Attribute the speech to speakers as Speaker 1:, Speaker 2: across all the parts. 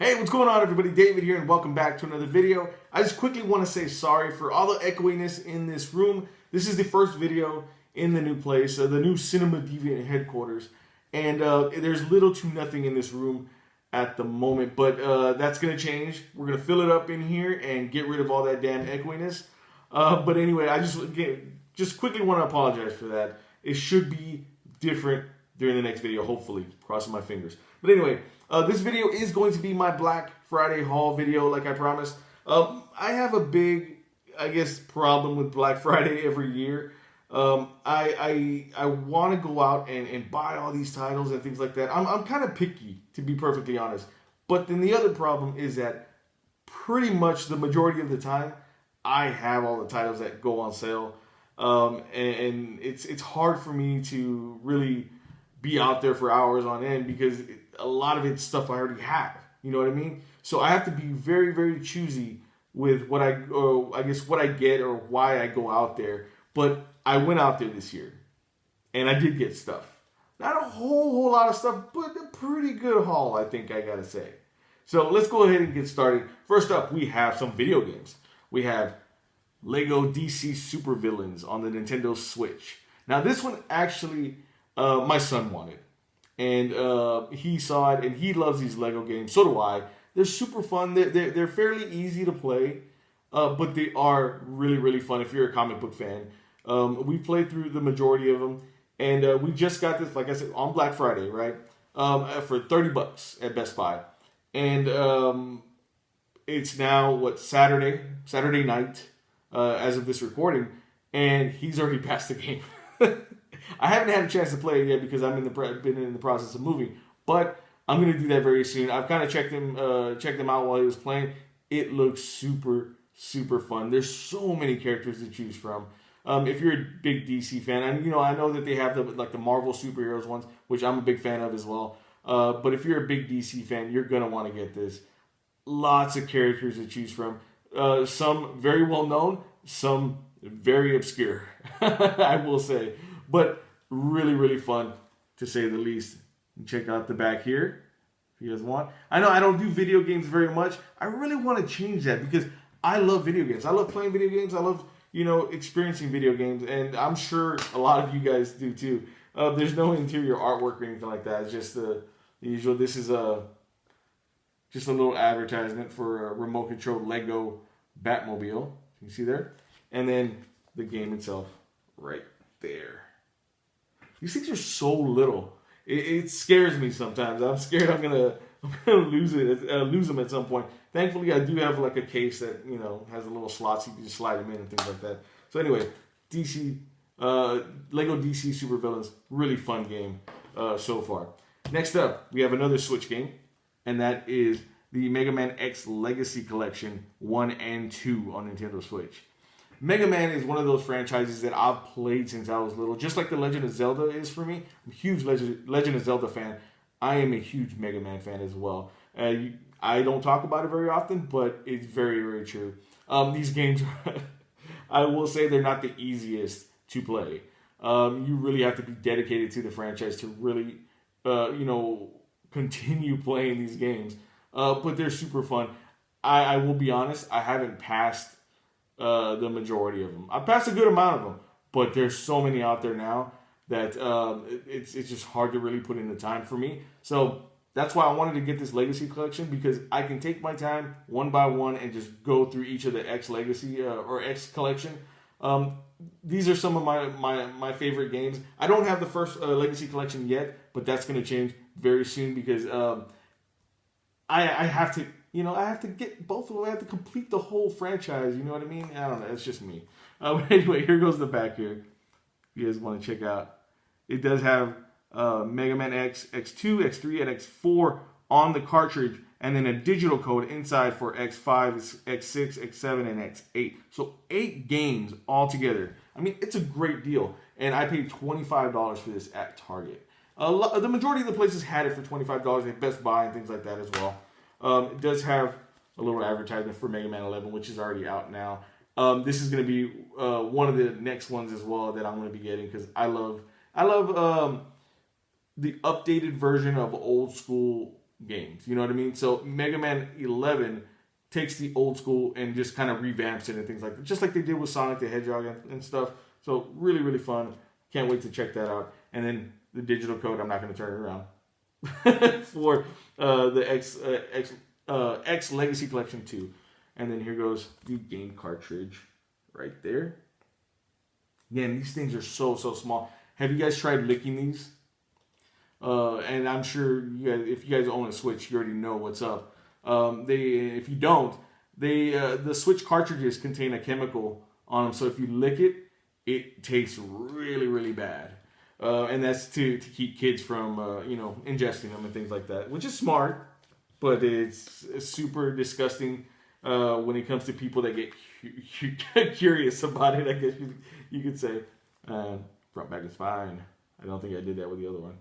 Speaker 1: Hey, what's going on, everybody? David here, and welcome back to another video. I just quickly want to say sorry for all the echoiness in this room. This is the first video in the new place, the new Cinema Deviant headquarters, and there's little to nothing in this room at the moment, but that's going to change. We're going to fill it up in here and get rid of all that damn echoiness. But anyway, I just quickly want to apologize for that. It should be different during the next video, hopefully. Crossing my fingers. But anyway, this video is going to be my Black Friday haul video, like I promised. I have a big, problem with Black Friday every year. I want to go out and buy all these titles and things like that. I'm kind of picky, to be perfectly honest. But then the other problem is that pretty much the majority of the time, I have all the titles that go on sale. And it's hard for me to really be out there for hours on end because a lot of it's stuff I already have. You know what I mean? So I have to be very, very choosy with what I get or why I go out there. But I went out there this year and I did get stuff. Not a whole lot of stuff, but a pretty good haul, I think I gotta say. So let's go ahead and get started. First up, we have some video games. We have Lego DC Supervillains on the Nintendo Switch. Now this one actually my son wanted. And he saw it, and he loves these Lego games. So do I. They're super fun. They're fairly easy to play, but they are really, really fun if you're a comic book fan. We played through the majority of them, and we just got this, like I said, on Black Friday, right? For $30 at Best Buy. And it's now, Saturday night, as of this recording, and he's already passed the game. I haven't had a chance to play it yet because I'm been in the process of moving, but I'm gonna do that very soon. I've kind of checked him out while he was playing. It looks super, super fun. There's so many characters to choose from. If you're a big DC fan, and I know that they have the Marvel superheroes ones, which I'm a big fan of as well. But if you're a big DC fan, you're gonna want to get this. Lots of characters to choose from. Some very well known, some very obscure. I will say. But really, really fun, to say the least. Check out the back here, if you guys want. I know I don't do video games very much. I really want to change that because I love video games. I love playing video games. I love, experiencing video games. And I'm sure a lot of you guys do too. There's no interior artwork or anything like that. It's just the usual. This is just a little advertisement for a remote controlled Lego Batmobile. You see there? And then the game itself right there. These things are so little. It scares me sometimes. I'm scared I'm gonna lose them at some point. Thankfully, I do have like a case that has a little slot so you can just slide them in and things like that. So anyway, Lego DC Supervillains, really fun game so far. Next up, we have another Switch game, and that is the Mega Man X Legacy Collection 1 and 2 on Nintendo Switch. Mega Man is one of those franchises that I've played since I was little, just like The Legend of Zelda is for me. I'm a huge Legend of Zelda fan. I am a huge Mega Man fan as well. I don't talk about it very often, but it's very, very true. These games, I will say they're not the easiest to play. You really have to be dedicated to the franchise to really, continue playing these games. But they're super fun. I will be honest, I haven't passed the majority of them. I passed a good amount of them, but there's so many out there now that it's just hard to really put in the time for me. So that's why I wanted to get this Legacy Collection, because I can take my time one by one and just go through each of the X Legacy or X Collection. These are some of my favorite games. I don't have the first Legacy Collection yet, but that's going to change very soon because I have to. I have to get both of them. I have to complete the whole franchise. You know what I mean? I don't know. It's just me. Anyway, here goes the back here. If you guys want to check out. It does have Mega Man X, X2, X3, and X4 on the cartridge. And then a digital code inside for X5, X6, X7, and X8. So 8 games all together. I mean, it's a great deal. And I paid $25 for this at Target. The majority of the places had it for $25 at Best Buy and things like that as well. It does have a little advertisement for Mega Man 11, which is already out now. This is going to be one of the next ones as well that I'm going to be getting because I love the updated version of old school games. You know what I mean? So Mega Man 11 takes the old school and just kind of revamps it and things like that, just like they did with Sonic the Hedgehog and stuff. So really, really fun. Can't wait to check that out. And then the digital code, I'm not going to turn it around, for the X Legacy Collection 2. And then here goes the game cartridge right there. Again, these things are so small. Have you guys tried licking these? And I'm sure you guys, if you guys own a Switch, you already know what's up. If you don't, the Switch cartridges contain a chemical on them, so if you lick it, it tastes really, really bad. And that's to keep kids from ingesting them and things like that, which is smart, but it's super disgusting when it comes to people that get curious about it, I guess you could say. Front back is fine. I don't think I did that with the other one.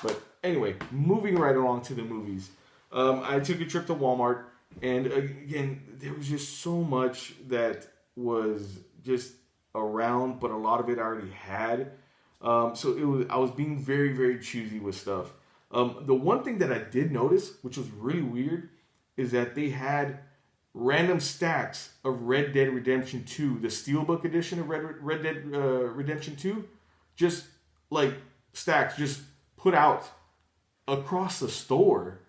Speaker 1: But anyway, moving right along to the movies. I took a trip to Walmart, and again, there was just so much that was just around, but a lot of it I already had. So I was being very, very choosy with stuff. The one thing that I did notice, which was really weird, is that they had random stacks of Red Dead Redemption 2, the Steelbook edition of Red Dead Redemption 2, just like stacks, just put out across the store.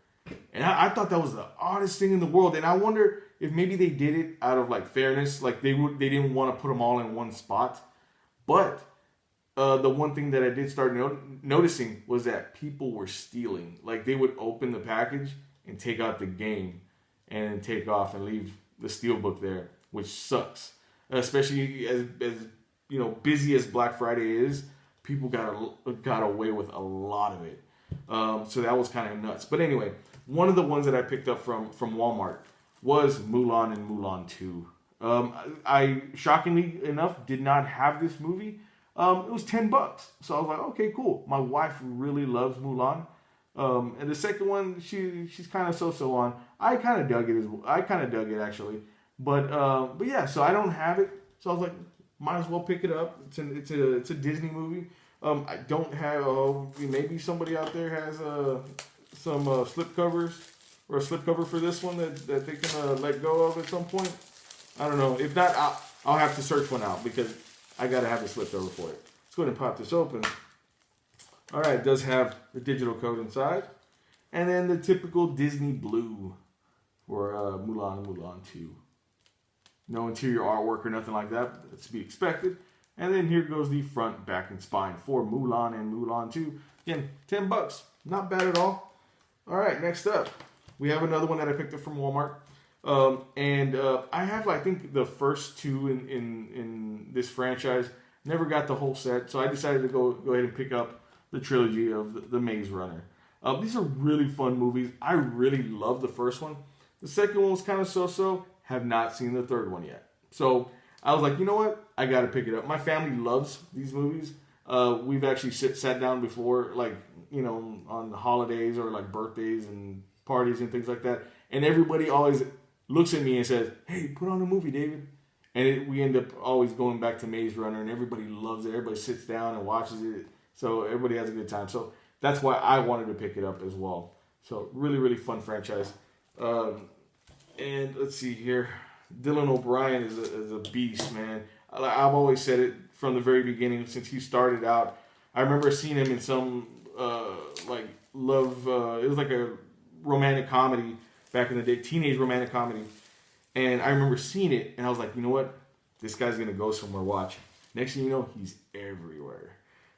Speaker 1: And I thought that was the oddest thing in the world. And I wonder if maybe they did it out of like fairness, like they didn't want to put them all in one spot. But the one thing that I did start noticing was that people were stealing. Like they would open the package and take out the game and take off and leave the Steelbook there, which sucks. Especially as busy as Black Friday is, people got away with a lot of it. So that was kind of nuts. But anyway, one of the ones that I picked up from Walmart was Mulan and Mulan 2. I shockingly enough did not have this movie. It was $10, so I was like, okay, cool. My wife really loves Mulan, and the second one she's kind of so on. I kind of dug it actually, but yeah. So I don't have it, so I was like, might as well pick it up. It's a Disney movie. I don't have. Maybe somebody out there has some slip covers or a slip cover for this one that they can let go of at some point. I don't know. If not, I'll have to search one out because I gotta have the slip cover for it. Let's go ahead and pop this open. All right, it does have the digital code inside, and then the typical Disney blue for Mulan and Mulan 2. No interior artwork or nothing like that. That's to be expected. And then here goes the front, back, and spine for Mulan and Mulan 2. Again, $10. Not bad at all. All right, next up, we have another one that I picked up from Walmart. I have, I think, the first two in this franchise. Never got the whole set, so I decided to go ahead and pick up the trilogy of the Maze Runner. These are really fun movies. I really love the first one. The second one was kind of so-so. Have not seen the third one yet. So I was like, you know what? I got to pick it up. My family loves these movies. We've actually sat down before, on holidays or like birthdays and parties and things like that. And everybody always looks at me and says, hey, put on a movie, David. And we end up always going back to Maze Runner, and everybody loves it. Everybody sits down and watches it. So everybody has a good time. So that's why I wanted to pick it up as well. So really, really fun franchise. And let's see here. Dylan O'Brien is a beast, man. I've always said it from the very beginning since he started out. I remember seeing him in some love. It was like a romantic comedy back in the day, teenage romantic comedy. And I remember seeing it, and I was like, you know what? This guy's gonna go somewhere. Watch. Next thing you know, he's everywhere.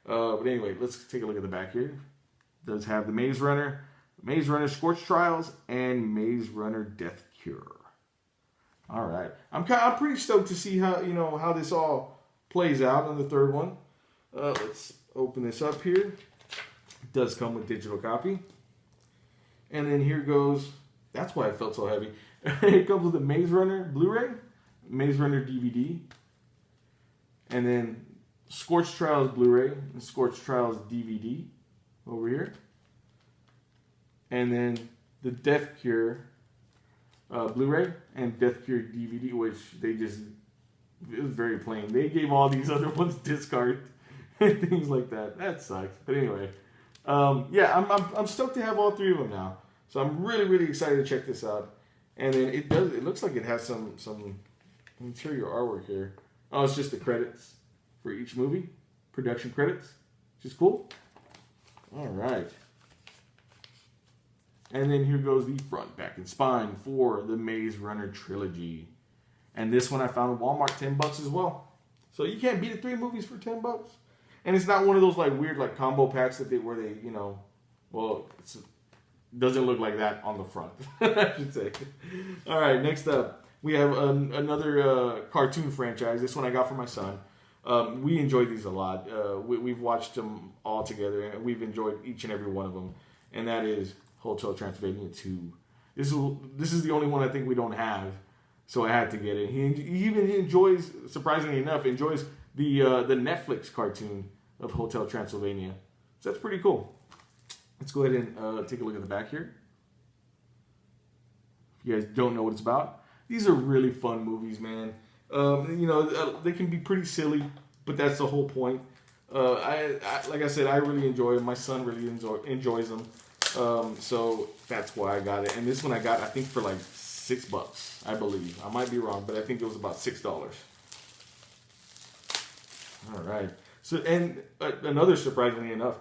Speaker 1: But anyway, let's take a look at the back here. It does have the Maze Runner Scorch Trials, and Maze Runner Death Cure. All right, I'm pretty stoked to see how this all plays out on the third one. Let's open this up here. It does come with digital copy, and then here goes. That's why it felt so heavy. It comes with a Maze Runner Blu-ray, Maze Runner DVD, and then Scorch Trials Blu-ray and Scorch Trials DVD over here, and then the Death Cure Blu-ray and Death Cure DVD, which it was very plain. They gave all these other ones discard and things like that. That sucks. But anyway, I'm stoked to have all three of them now. So I'm really, really excited to check this out. And then it looks like it has some interior artwork here. Oh, it's just the credits for each movie, production credits, which is cool. All right. And then here goes the front, back, and spine for the Maze Runner trilogy. And this one I found at Walmart, $10 as well. So you can't beat the 3 movies for $10. And it's not one of those like weird like combo packs that where they it doesn't look like that on the front, I should say. All right, next up we have another cartoon franchise. This one I got for my son. We enjoy these a lot. We've watched them all together, and we've enjoyed each and every one of them. And that is Hotel Transylvania 2. This is the only one I think we don't have, so I had to get it. He even enjoys, surprisingly enough, the Netflix cartoon of Hotel Transylvania. So that's pretty cool. Let's go ahead and take a look at the back here. If you guys don't know what it's about, these are really fun movies, man. They can be pretty silly, but that's the whole point. Like I said, I really enjoy them. My son really enjoys them. So that's why I got it. And this one I got, I think, for like $6, I believe. I might be wrong, but I think it was about $6. All right. So, and another, surprisingly enough,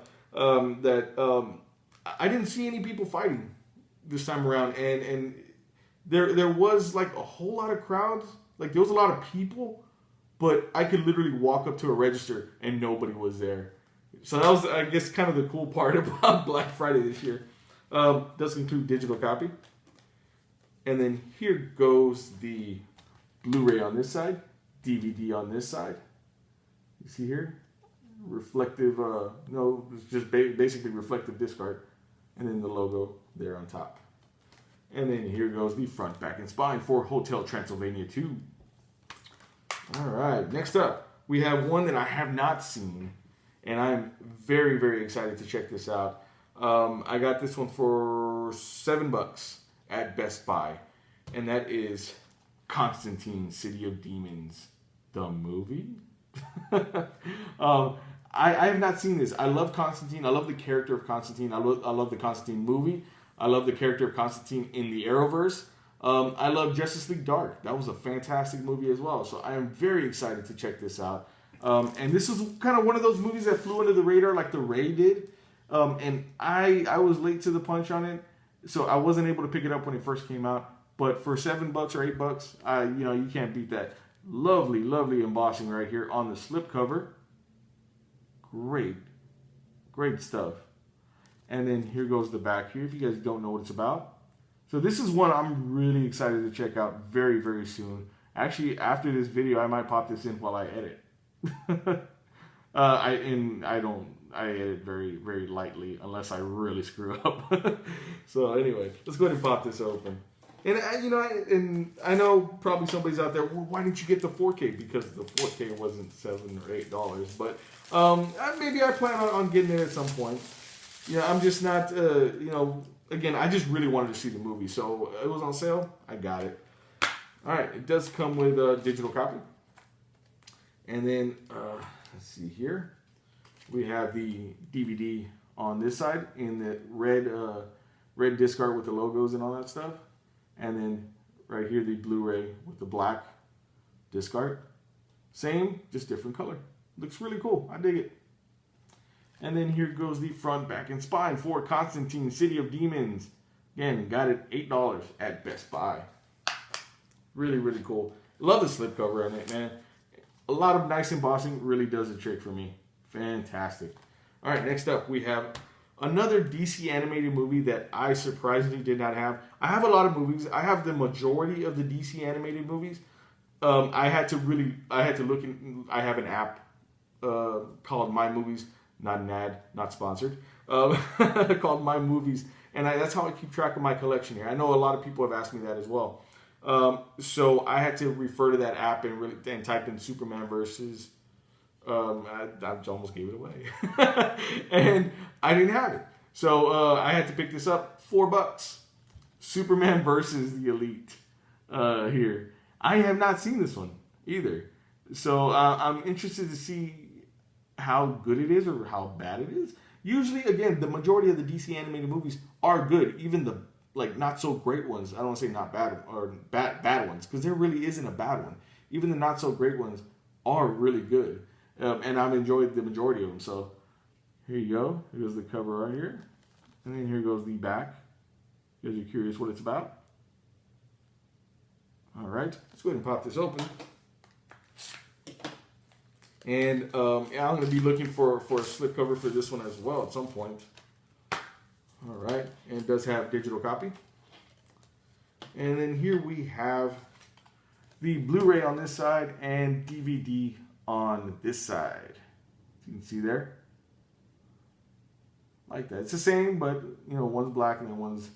Speaker 1: I didn't see any people fighting this time around, and there was like a whole lot of crowds. Like there was a lot of people, but I could literally walk up to a register and nobody was there. So that was, I guess, kind of the cool part about Black Friday this year. Does include digital copy. And then here goes the Blu-ray on this side, DVD on this side. You see here? Reflective, it's just basically reflective disc art. And then the logo there on top. And then here goes the front, back, and spine for Hotel Transylvania 2. All right, next up, we have one that I have not seen. And I'm very, very excited to check this out. I got this one for $7 at Best Buy. And that is Constantine, City of Demons, the movie. I have not seen this. I love Constantine. I love the character of Constantine. I love the Constantine movie. I love the character of Constantine in the Arrowverse. I love Justice League Dark. That was a fantastic movie as well. So I am very excited to check this out. And this was kind of one of those movies that flew under the radar like The Ray did. And I was late to the punch on it. So I wasn't able to pick it up when it first came out. But for $7 or $8, you can't beat that. Lovely, lovely embossing right here on the slipcover. Great stuff. And then here goes the back here, if you guys don't know what it's about. So this is one I'm really excited to check out very, very soon. Actually, after this video, I might pop this in while I edit. I edit very, very lightly unless I really screw up. So anyway, let's go ahead and pop this open. And I know probably somebody's out there, well, why didn't you get the 4K? Because the 4K wasn't $7 or $8. But maybe I plan on getting it at some point. I'm just not, again, I just really wanted to see the movie. So it was on sale. I got it. All right. It does come with a digital copy. And then, let's see here. We have the DVD on this side in the red disc art with the logos and all that stuff. And then right here, the Blu-ray with the black disc art. Same, just different color. Looks really cool. I dig it. And then here goes the front, back, and spine for Constantine, City of Demons. Again, got it $8 at Best Buy. Really, really cool. Love the slipcover on it, man. A lot of nice embossing really does the trick for me. Fantastic. All right, next up we have another DC animated movie that I surprisingly did not have. I have a lot of movies. I have the majority of the DC animated movies. I had to look in. I have an app called My Movies. Not an ad, not sponsored, called My Movies. And that's how I keep track of my collection here. I know a lot of people have asked me that as well. So I had to refer to that app and type in Superman versus, I almost gave it away. And I didn't have it. So I had to pick this up, $4. Superman versus the Elite here. I have not seen this one either. So I'm interested to see how good it is or how bad it is. Usually, again, the majority of the DC animated movies are good. Even the not so great ones. I don't want to say not bad or bad ones, because there really isn't a bad one. Even the not so great ones are really good, and I've enjoyed the majority of them. So here you go. Here goes the cover right here, and then here goes the back. If you're curious what it's about. All right, let's go ahead and pop this open. And I'm going to be looking for a slipcover for this one as well at some point. All right, and it does have digital copy. And then here we have the Blu-ray on this side and DVD on this side. You can see there. Like that. It's the same, but one's black and then one's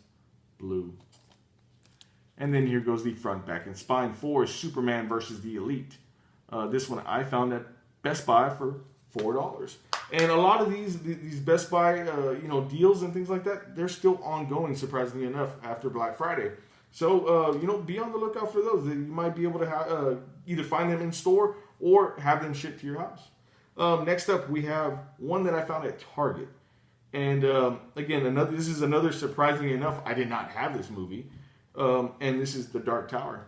Speaker 1: blue. And then here goes the front, back, and spine for Superman versus the Elite. This one I found at Best Buy for $4. And a lot of these Best Buy deals and things like that, they're still ongoing, surprisingly enough, after Black Friday. So be on the lookout for those. You might be able to either find them in store or have them shipped to your house. Next up, we have one that I found at Target. And again, this is another, surprisingly enough, I did not have this movie. And this is The Dark Tower.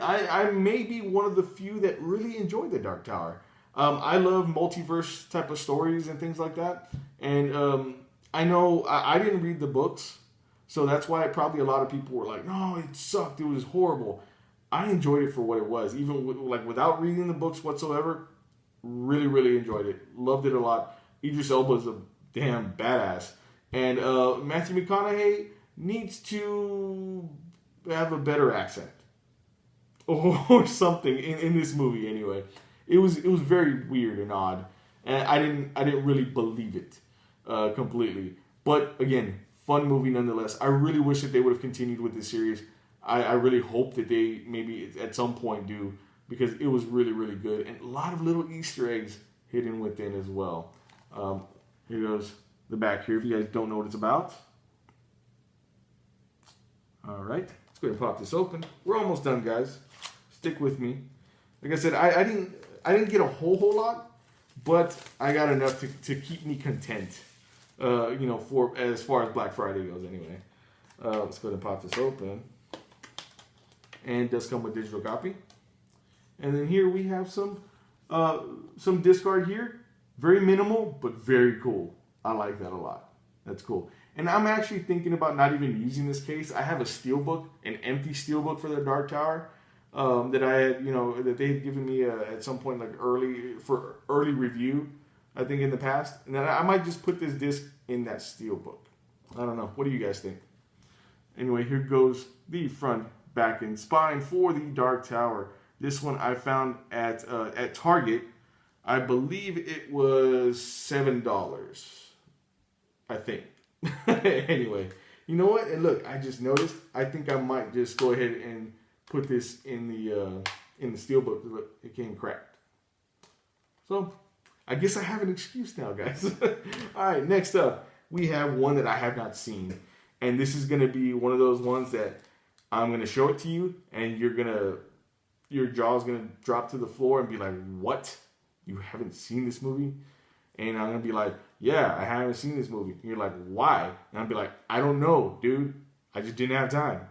Speaker 1: I may be one of the few that really enjoyed The Dark Tower. I love multiverse type of stories and things like that. And I know I didn't read the books, so that's why probably a lot of people were like, no, it sucked. It was horrible. I enjoyed it for what it was. Even without reading the books whatsoever, really, really enjoyed it. Loved it a lot. Idris Elba's a damn badass. And Matthew McConaughey needs to have a better accent. Or something in this movie anyway. It was very weird and odd. And I didn't really believe it completely. But again, fun movie nonetheless. I really wish that they would have continued with this series. I really hope that they maybe at some point do, because it was really, really good. And a lot of little Easter eggs hidden within as well. Here goes the back here if you guys don't know what it's about. All right, let's go ahead and pop this open. We're almost done, guys. Stick with me. Like I said, I didn't get a whole lot, but I got enough to keep me content. For as far as Black Friday goes, anyway. Let's go ahead and pop this open. And it does come with digital copy. And then here we have some discard here. Very minimal, but very cool. I like that a lot. That's cool. And I'm actually thinking about not even using this case. I have a steelbook, an empty steelbook for the Dark Tower that I had, that they had given me at some point, early review, I think in the past. And then I might just put this disc in that steelbook. I don't know. What do you guys think? Anyway, here goes the front, back, and spine for the Dark Tower. This one I found at Target. I believe it was $7. I think. Anyway, you know what? And look, I just noticed. I think I might just go ahead and put this in the steelbook. Look, it came cracked. So I guess I have an excuse now, guys. All right, next up, we have one that I have not seen, and this is gonna be one of those ones that I'm gonna show it to you, and your jaw's gonna drop to the floor and be like, "What? You haven't seen this movie?" And I'm gonna be like, "Yeah, I haven't seen this movie." And you're like, "Why?" And I'll be like, "I don't know, dude. I just didn't have time."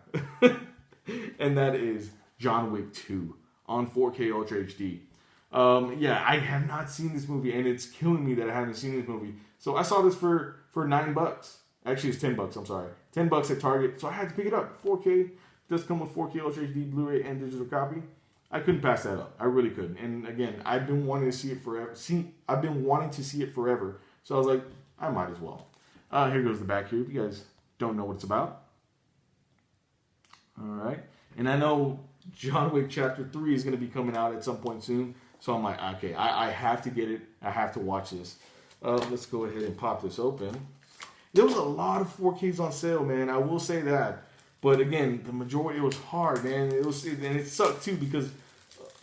Speaker 1: And that is John Wick 2 on 4K Ultra HD. I have not seen this movie, and it's killing me that I haven't seen this movie. So I saw this for $9. Actually, it's $10. I'm sorry, $10 at Target. So I had to pick it up. 4K. It does come with 4K Ultra HD Blu-ray and digital copy. I couldn't pass that up. I really couldn't. And again, I've been wanting to see it forever. I've been wanting to see it forever. So I was like, I might as well. Here goes the back here. If you guys don't know what it's about. All right. And I know John Wick Chapter 3 is going to be coming out at some point soon. So I'm like, okay, I have to get it. I have to watch this. Let's go ahead and pop this open. There was a lot of 4Ks on sale, man. I will say that. But again, the majority, it was hard, man. And it sucked too, because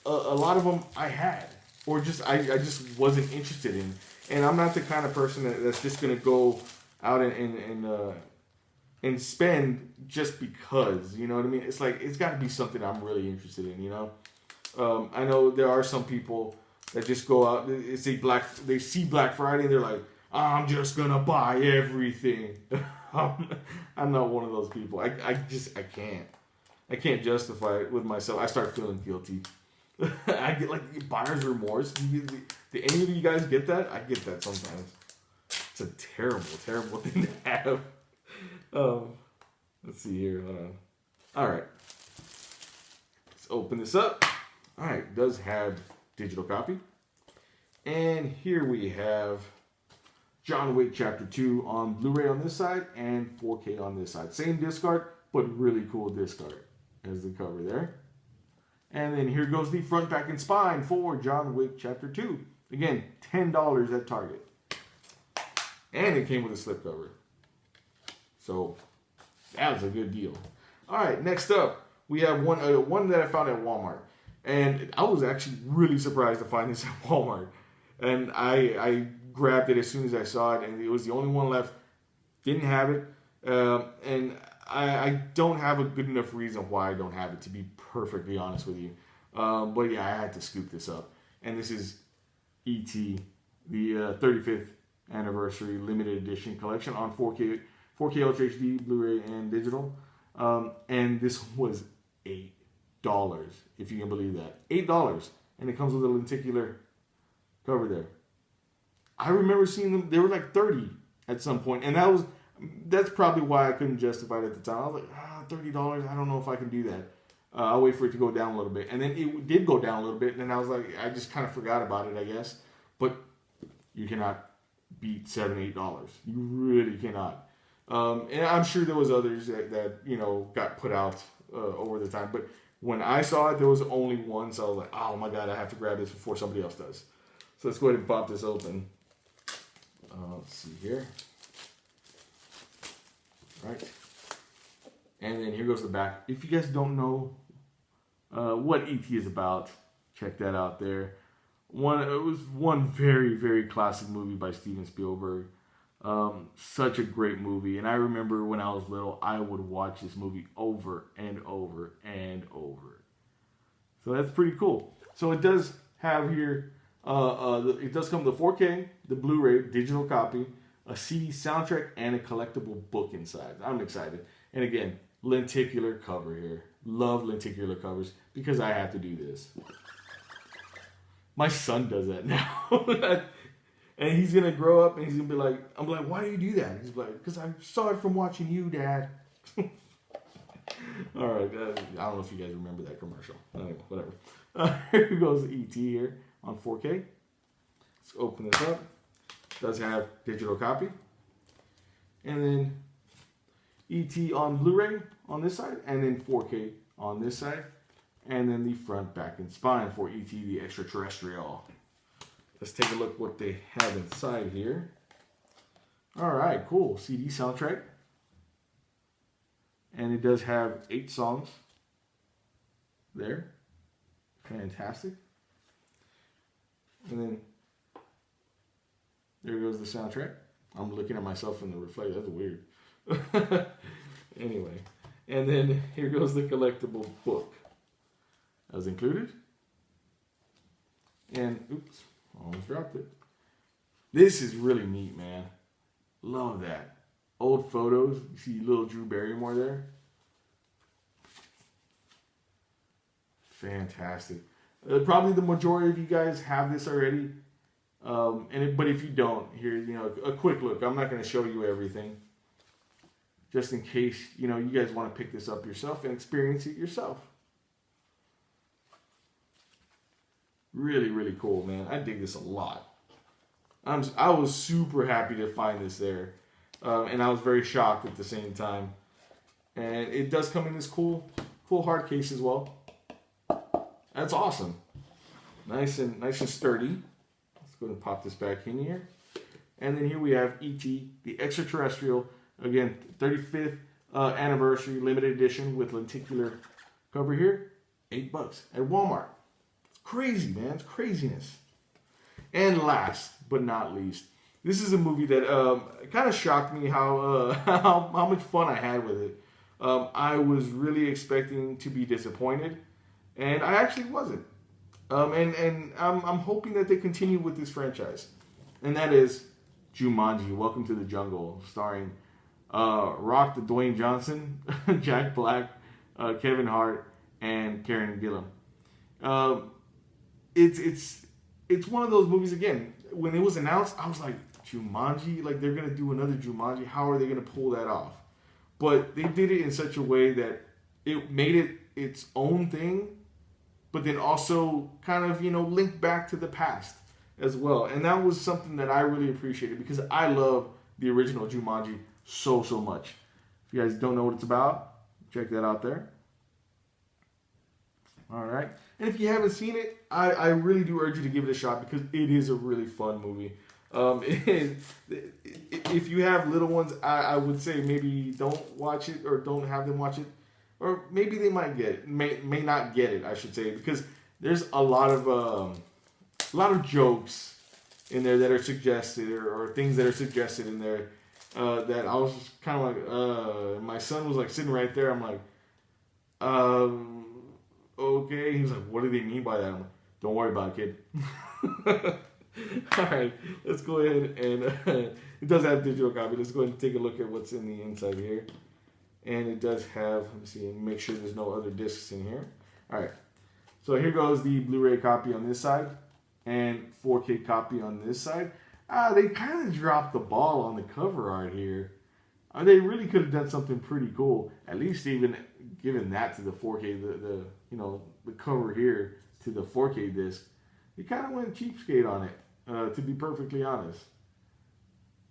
Speaker 1: a lot of them I had, or just I just wasn't interested in. And I'm not the kind of person that's just gonna go out and spend just because, you know what I mean? It's like, it's got to be something I'm really interested in, you know. I know there are some people that just go out, they see Black Friday, and they're like, I'm just gonna buy everything. I'm not one of those people. I can't justify it with myself. I start feeling guilty. I get like buyer's remorse. Do any of you guys get that? I get that sometimes. It's a terrible, terrible thing to have. Let's see here. Hold on. All right. Let's open this up. All right. It does have digital copy. And here we have John Wick Chapter 2 on Blu-ray on this side and 4K on this side. Same disc art, but really cool disc art as the cover there. And then here goes the front, back, and spine for John Wick Chapter 2. Again, $10 at Target. And it came with a slipcover. So that was a good deal. All right, next up, we have one that I found at Walmart. And I was actually really surprised to find this at Walmart. And I grabbed it as soon as I saw it, and it was the only one left. Didn't have it. And I don't have a good enough reason why I don't have it, to be perfectly honest with you. But yeah, I had to scoop this up. And this is E.T., the 35th anniversary limited edition collection on 4K Ultra HD, Blu-ray, and digital. And this was $8, if you can believe that. $8. And it comes with a lenticular cover there. I remember seeing them, they were like 30 at some point, and that's probably why I couldn't justify it at the time. I was like, $30, I don't know if I can do that. I'll wait for it to go down a little bit. And then it did go down a little bit, and then I was like, I just kind of forgot about it, I guess. But you cannot beat $7, $8. You really cannot. And I'm sure there was others that got put out over the time. But when I saw it, there was only one, so I was like, oh my God, I have to grab this before somebody else does. So let's go ahead and pop this open. Let's see here. Right. And then here goes the back. If you guys don't know what E.T. is about, check that out there. It was one very, very classic movie by Steven Spielberg. Such a great movie. And I remember when I was little, I would watch this movie over and over and over. So that's pretty cool. So it does have here, it does come with the 4K, the Blu-ray, digital copy, a CD soundtrack, and a collectible book inside. I'm excited. And again, lenticular cover here. Love lenticular covers because I have to do this. My son does that now. And he's going to grow up and he's going to be like, I'm like, why do you do that? He's like, because I saw it from watching you, Dad. All right. I don't know if you guys remember that commercial. Anyway, whatever. Here goes E.T. here on 4K. Let's open this up. It does have digital copy. And then E.T. on Blu-ray on this side. And then 4K on this side. And then the front, back, and spine for E.T. the Extraterrestrial. Let's take a look what they have inside here. All right, cool. CD soundtrack. And it does have 8 songs there. Fantastic. And then there goes the soundtrack. I'm looking at myself in the reflector. That's weird. Anyway. And then here goes the collectible book as included. And, oops. Almost dropped it. This is really neat, man. Love that. Old photos. You see little Drew Barrymore there. Fantastic. Probably the majority of you guys have this already. But if you don't, here, a quick look. I'm not going to show you everything. Just in case, you guys want to pick this up yourself and experience it yourself. Really, really cool, man. I dig this a lot. I was super happy to find this there. And I was very shocked at the same time. And it does come in this cool hard case as well. That's awesome. Nice and sturdy. Let's go ahead and pop this back in here. And then here we have E.T. the Extraterrestrial. Again, 35th anniversary limited edition with lenticular cover here. $8 at Walmart. Crazy, man. It's craziness. And last but not least, this is a movie that kind of shocked me how much fun I had with it. I was really expecting to be disappointed, and I actually wasn't. And I'm hoping that they continue with this franchise, and that is Jumanji, Welcome to the Jungle, starring Rock the Dwayne Johnson, Jack Black, Kevin Hart, and Karen Gillan. It's one of those movies, again, when it was announced, I was like, Jumanji? Like, they're going to do another Jumanji? How are they going to pull that off? But they did it in such a way that it made it its own thing, but then also kind of, linked back to the past as well. And that was something that I really appreciated because I love the original Jumanji so much. If you guys don't know what it's about, check that out there. All right. And if you haven't seen it, I really do urge you to give it a shot because it is a really fun movie. If you have little ones, I would say maybe don't watch it or don't have them watch it. Or maybe they might get it, may not get it, I should say, because there's a lot of jokes in there that are suggested or things that are suggested in there that I was just kind of like, my son was like sitting right there. I'm like, okay. He was like, what do they mean by that? I'm like, don't worry about it, kid. All right, let's go ahead and it does have a digital copy. Let's go ahead and take a look at what's in the inside here. And it does have, let me see, make sure there's no other discs in here. All right, so here goes the Blu-ray copy on this side and 4K copy on this side. They kind of dropped the ball on the cover art here. They really could have done something pretty cool. At least even given that to the 4K, the cover here to the 4K disc. They kind of went cheapskate on it, to be perfectly honest.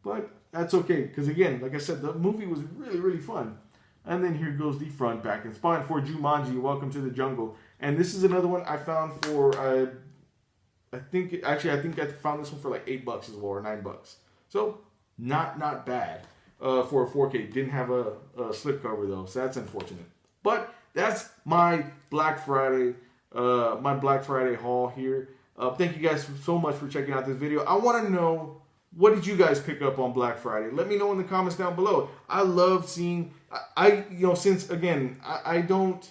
Speaker 1: But that's okay, because again, like I said, the movie was really fun. And then here goes the front, back, and spine for Jumanji, Welcome to the Jungle. And this is another one I found for, I think I found this one for like $8 as well, or $9. So, not bad for a 4K. Didn't have a slipcover though, so that's unfortunate. But that's my Black Friday haul here. Thank you guys so much for checking out this video. I want to know, what did you guys pick up on Black Friday? Let me know in the comments down below. I love seeing, since again, I don't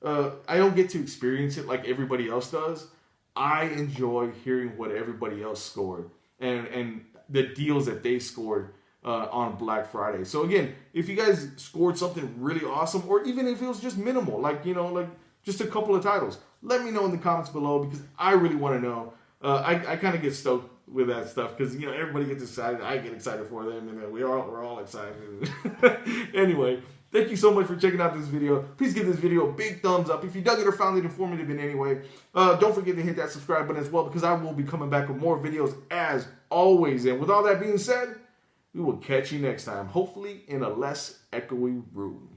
Speaker 1: get to experience it like everybody else does. I enjoy hearing what everybody else scored and the deals that they scored on Black Friday. So again, if you guys scored something really awesome, or even if it was just minimal, like just a couple of titles, let me know in the comments below because I really want to know. I kind of get stoked with that stuff because everybody gets excited. I get excited for them, and we're all excited. Anyway, thank you so much for checking out this video. Please give this video a big thumbs up if you dug it or found it informative in any way. Don't forget to hit that subscribe button as well because I will be coming back with more videos as always. And with all that being said, we will catch you next time, hopefully in a less echoey room.